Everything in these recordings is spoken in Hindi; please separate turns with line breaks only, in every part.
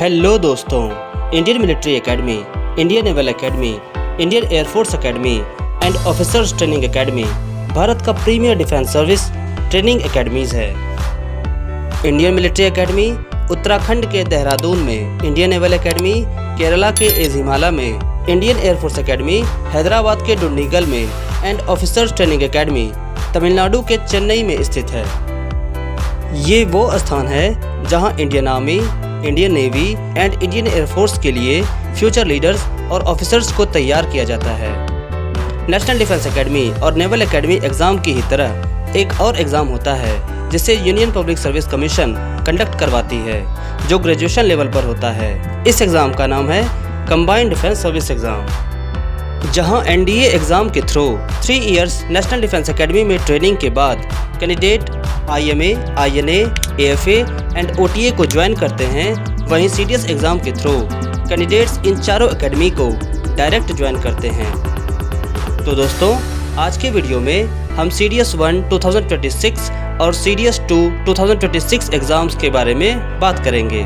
हेलो दोस्तों, Indian military academy, Indian naval academy, Indian air force academy and officers training Academy Bharat का premier defence service training academies है। इंडियन मिलिट्री एकेडमी उत्तराखंड के देहरादून में, इंडियन नेवल एकेडमी केरला के एझिमाला में, इंडियन एयरफोर्स एकेडमी हैदराबाद के डुंडीगल में and officers training academy Tamil Nadu के चेन्नई में स्थित है। ये वो स्थान है जहां Indian army, Indian navy and Indian air force के लिए फ्यूचर लीडर्स और ऑफिसर्स को तैयार किया जाता है। नेशनल डिफेंस एकेडमी और नेवल एकेडमी एग्ज़ाम की ही तरह एक और एग्ज़ाम होता है जिसे union public service commission conduct करवाती है, जो ग्रेजुएशन लेवल पर होता है। इस एग्ज़ाम का नाम है कंबाइंड डिफेंस सर्विस एग्ज़ाम, जहां एनडीए एग्ज़ाम के through 3 years national defence academy में ट्रेनिंग के बाद candidate IMA, INA, AFA and OTA को ज्वाइन करते हैं। वहीं CDS एग्ज़ाम के थ्रू कैंडिडेट्स इन चारों एकेडमी को डायरेक्ट ज्वाइन करते हैं। तो दोस्तों, आज के वीडियो में हम CDS 1 2026 और CDS 2 2026 एग्ज़ाम्स के बारे में बात करेंगे।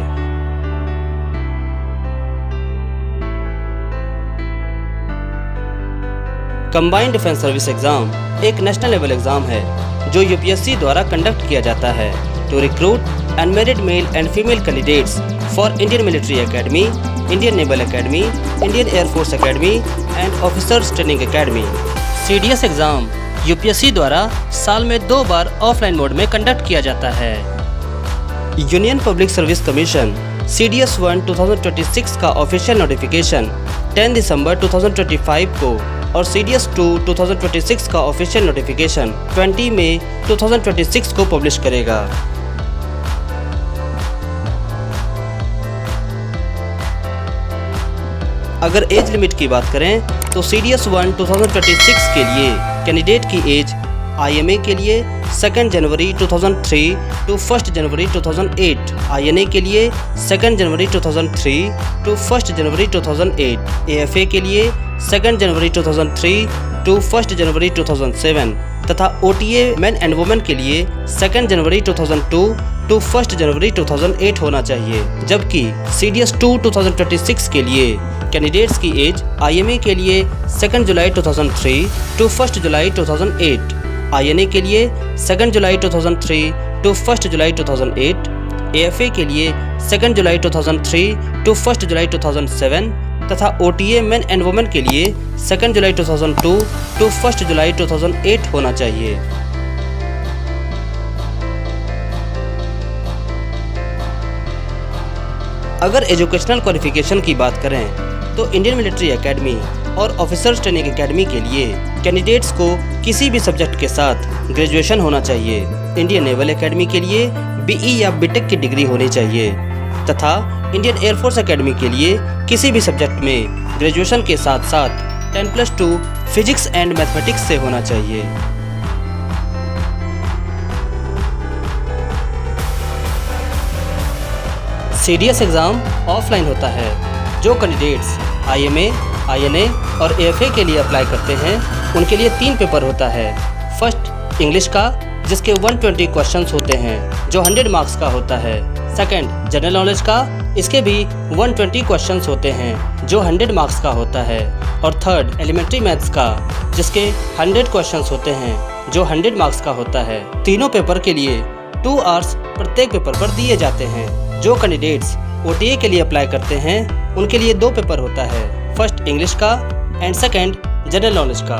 कंबाइंड डिफेंस सर्विस एग्ज़ाम एक नेशनल लेवल एग्ज़ाम है जो UPSC द्वारा कंडक्ट किया जाता है to recruit and married male and female candidates for Indian military academy, Indian naval academy, Indian air force academy and officers training academy. CDS exam UPSC द्वारा साल में 2 बार ऑफलाइन मोड में कंडक्ट किया जाता है। Union public service commission CDS 1 2026 का ऑफिशियल नोटिफिकेशन 10 दिसंबर 2025 को और CDS 2 2026 का ऑफिशियल नोटिफिकेशन 20 मई 2026 को पब्लिश करेगा। अगर एज लिमिट की बात करें तो CDS 1 2026 के लिए कैंडिडेट की एज IMA के लिए 2 जनवरी 2003 टू 1 जनवरी 2008, INA के लिए 2 जनवरी 2003 टू 1 जनवरी 2008, AFA के लिए 2 जनवरी 2003 टू 1 जनवरी 2007 तथा OTA मैन एंड वुमेन के लिए 2 जनवरी 2002 टू 1 जनवरी 2008 होना चाहिए। जबकि CDS 2 2026 के लिए कैंडिडेट्स की एज IMA के लिए 2 जुलाई 2003 टू 1 जुलाई 2008, INA के लिए 2 जुलाई 2003 टू 1 जुलाई 2008, AFA के लिए 2 जुलाई 2003 टू 1 जुलाई 2007 तथा OTA मैन एंड वुमेन के लिए 2 जुलाई 2002 टू 1 जुलाई 2008 होना चाहिए। अगर एजुकेशनल क्वालिफिकेशन की बात करें तो इंडियन मिलिट्री एकेडमी और ऑफिसर्स ट्रेनिंग एकेडमी के लिए कैंडिडेट्स को किसी भी सब्जेक्ट के साथ ग्रेजुएशन होना चाहिए। इंडियन नेवल एकेडमी के लिए BE या BTech की डिग्री होनी चाहिए तथा इंडियन एयरफोर्स एकेडमी के लिए किसी भी सब्जेक्ट में ग्रेजुएशन के साथ साथ 10+2 फिजिक्स एंड मैथमेटिक्स से होना चाहिए। CDS एग्ज़ाम ऑफलाइन होता है। जो कैंडिडेट्स IMA, INA और AFA के लिए अप्लाई करते हैं उनके लिए 3 पेपर होता है। फर्स्ट इंग्लिश का, जिसके 120 क्वेश्चंस होते हैं जो 100 मार्क्स का होता है। सेकंड जनरल नॉलेज का, इसके भी 120 क्वेश्चंस होते हैं जो 100 मार्क्स का होता है। और थर्ड एलिमेंट्री मैथ्स का, जिसके 100 क्वेश्चंस होते हैं जो 100 मार्क्स का होता है। तीनों पेपर के लिए 2 आवर्स प्रत्येक पेपर पर दिए जाते हैं। जो कैंडिडेट्स OTA के लिए अप्लाई करते हैं उनके लिए 2 पेपर होता है, फर्स्ट इंग्लिश का एंड सेकंड जनरल नॉलेज का।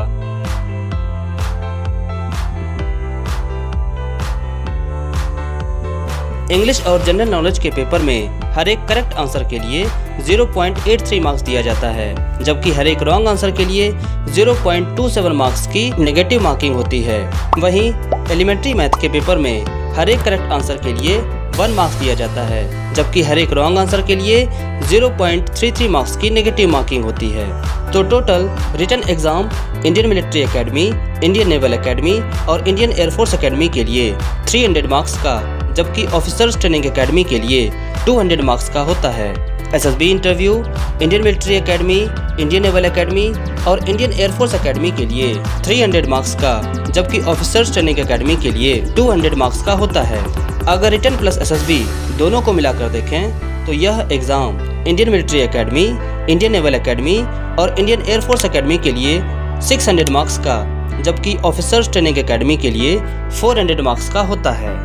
इंग्लिश और जनरल नॉलेज के पेपर में हर एक करेक्ट आंसर के लिए 0.83 मार्क्स दिया जाता है, जबकि हर एक रॉन्ग आंसर के लिए 0.27 मार्क्स की नेगेटिव मार्किंग होती है। वहीं एलिमेंट्री मैथ के पेपर में हर एक करेक्ट आंसर के लिए 1 मार्क्स दिया जाता है, जबकि हर एक रॉन्ग आंसर के लिए 0.33 मार्क्स की नेगेटिव मार्किंग होती है। तो total written exam Indian military academy, Indian naval academy और इंडियन एयरफोर्स एकेडमी के लिए 300 मार्क्स का, जबकि ऑफिसर्स ट्रेनिंग एकेडमी के लिए 200 मार्क्स का होता है। SSB interview Indian military academy, Indian naval academy और इंडियन एयरफोर्स एकेडमी के लिए 300 मार्क्स का, जबकि ऑफिसर्स ट्रेनिंग एकेडमी के लिए 200 मार्क्स का होता है। अगर रिटन प्लस SSB दोनों को मिलाकर देखें तो यह exam Indian military academy, Indian naval academy और इंडियन एयरफोर्स एकेडमी के लिए 600 मार्क्स का, जबकि ऑफिसर्स ट्रेनिंग एकेडमी के लिए 400 मार्क्स का होता है।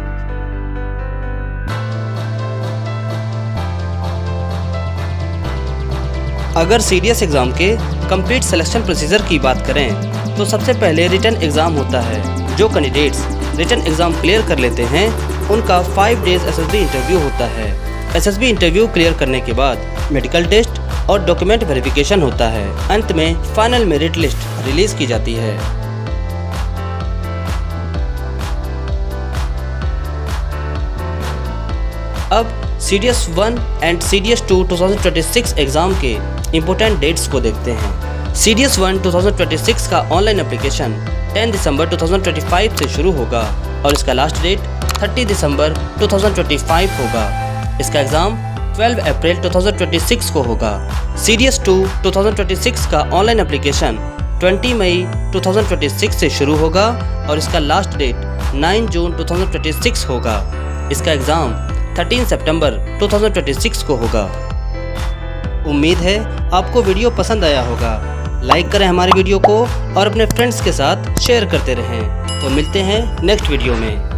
अगर सीडीएस एग्ज़ाम के कंप्लीट सिलेक्शन प्रोसीजर की बात करें तो सबसे पहले रिटन एग्ज़ाम होता है। जो कैंडिडेट्स रिटन एग्ज़ाम क्लियर कर लेते हैं उनका 5 डेज एसएसबी इंटरव्यू होता है। एसएसबी इंटरव्यू क्लियर करने के बाद मेडिकल टेस्ट और डॉक्यूमेंट वेरिफिकेशन होता है। अंत में फाइनल मेरिट लिस्ट रिलीज़ की जाती है। अब CDS 1 एंड CDS 2 2026 एग्ज़ाम के इम्पोर्टेंट डेट्स को देखते हैं। CDS 1 2026 का ऑनलाइन एप्लीकेशन 10 दिसंबर 2025 से शुरू होगा और इसका लास्ट डेट 30 दिसंबर 2025 होगा। इसका एग्ज़ाम 12 अप्रैल 2026 को होगा। CDS 2 2026 का ऑनलाइन एप्लीकेशन 20 मई 2026 से शुरू होगा और इसका लास्ट डेट 9 जून 2026 होगा। इसका एग्ज़ाम 13 सितंबर 2026 को होगा। उम्मीद है आपको वीडियो पसंद आया होगा। लाइक करें हमारे वीडियो को और अपने फ्रेंड्स के साथ शेयर करते रहें। तो मिलते हैं नेक्स्ट वीडियो में।